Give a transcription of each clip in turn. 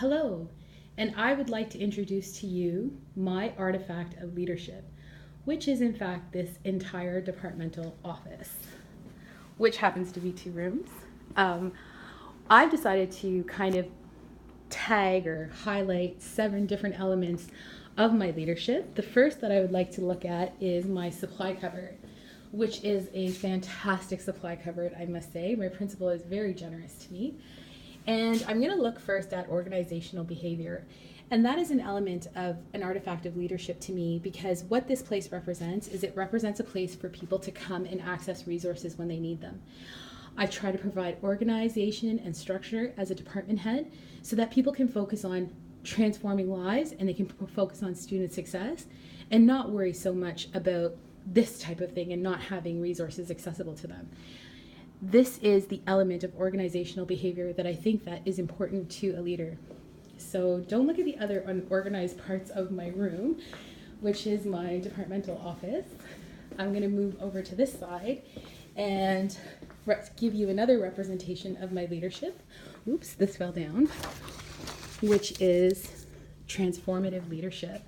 Hello, and I would like to introduce to you my artifact of leadership, which is in fact this entire departmental office, which happens to be 2 rooms. I've decided to kind of tag or highlight 7 different elements of my leadership. The first that I would like to look at is my supply cupboard, which is a fantastic supply cupboard, I must say. My principal is very generous to me. And I'm going to look first at organizational behavior. And that is an element of an artifact of leadership to me, because what this place represents is it represents a place for people to come and access resources when they need them. I try to provide organization and structure as a department head so that people can focus on transforming lives and they can focus on student success and not worry so much about this type of thing and not having resources accessible to them. This is the element of organizational behavior that I think that is important to a leader. So don't look at the other unorganized parts of my room, which is my departmental office. I'm going to move over to this side and give you another representation of my leadership. Oops, this fell down, which is transformative leadership.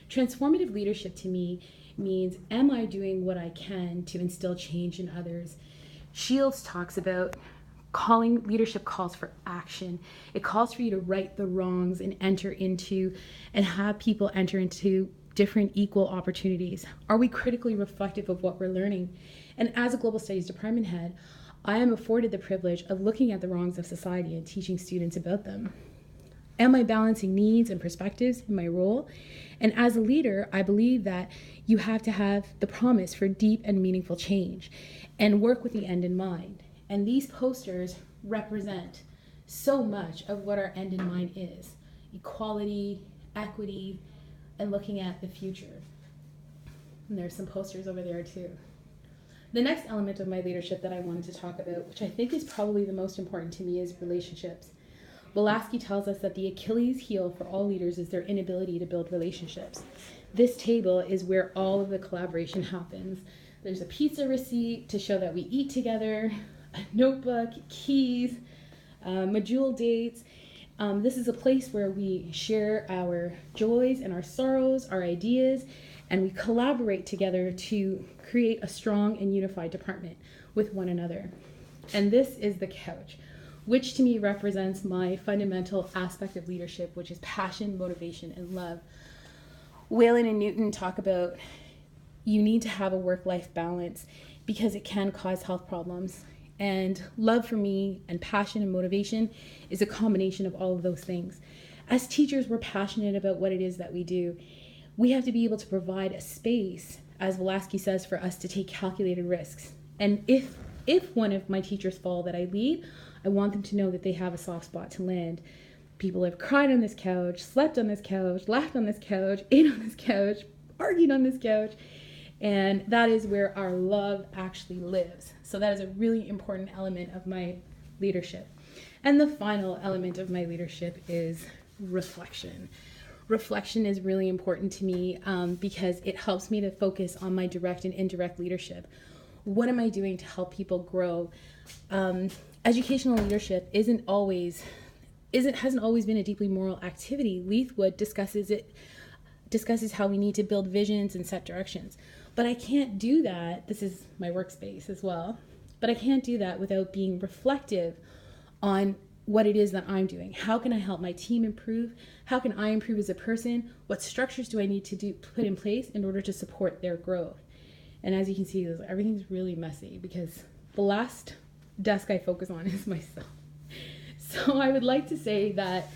Transformative leadership to me means, am I doing what I can to instill change in others? Shields talks about leadership calls for action. It calls for you to right the wrongs and have people enter into different equal opportunities. Are we critically reflective of what we're learning? And as a global studies department head, I am afforded the privilege of looking at the wrongs of society and teaching students about them. Am I balancing needs and perspectives in my role? And as a leader, I believe that you have to have the promise for deep and meaningful change and work with the end in mind. And these posters represent so much of what our end in mind is: equality, equity, and looking at the future. And there's some posters over there too. The next element of my leadership that I wanted to talk about, which I think is probably the most important to me, is relationships. Wolaski tells us that the Achilles heel for all leaders is their inability to build relationships. This table is where all of the collaboration happens. There's a pizza receipt to show that we eat together, a notebook, keys, module dates. This is a place where we share our joys and our sorrows, our ideas, and we collaborate together to create a strong and unified department with one another. And this is the couch, which to me represents my fundamental aspect of leadership, which is passion, motivation, and love. Whalen and Newton talk about you need to have a work-life balance because it can cause health problems. And love for me and passion and motivation is a combination of all of those things. As teachers, we're passionate about what it is that we do. We have to be able to provide a space, as Wolaski says, for us to take calculated risks. And if one of my teachers fall that I lead, I want them to know that they have a soft spot to land. People have cried on this couch, slept on this couch, laughed on this couch, ate on this couch, argued on this couch, and that is where our love actually lives. So that is a really important element of my leadership. And the final element of my leadership is reflection. Reflection is really important to me because it helps me to focus on my direct and indirect leadership. What am I doing to help people grow? Educational leadership hasn't always been a deeply moral activity. Leithwood discusses how we need to build visions and set directions. But I can't do that. This is my workspace as well. But I can't do that without being reflective on what it is that I'm doing. How can I help my team improve? How can I improve as a person? What structures do I need to put in place in order to support their growth? And as you can see, everything's really messy because the last desk I focus on is myself. So I would like to say that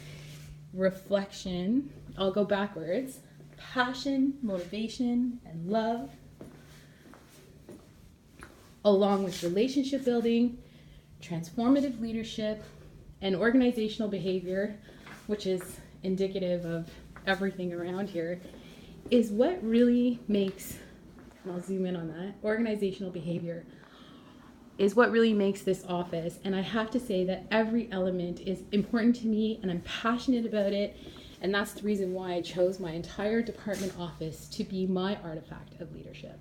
reflection, I'll go backwards, passion, motivation, and love, along with relationship building, transformative leadership, and organizational behavior, which is indicative of everything around here, is what really makes, and I'll zoom in on that, organizational behavior is what really makes this office. And I have to say that every element is important to me and I'm passionate about it. And that's the reason why I chose my entire department office to be my artifact of leadership.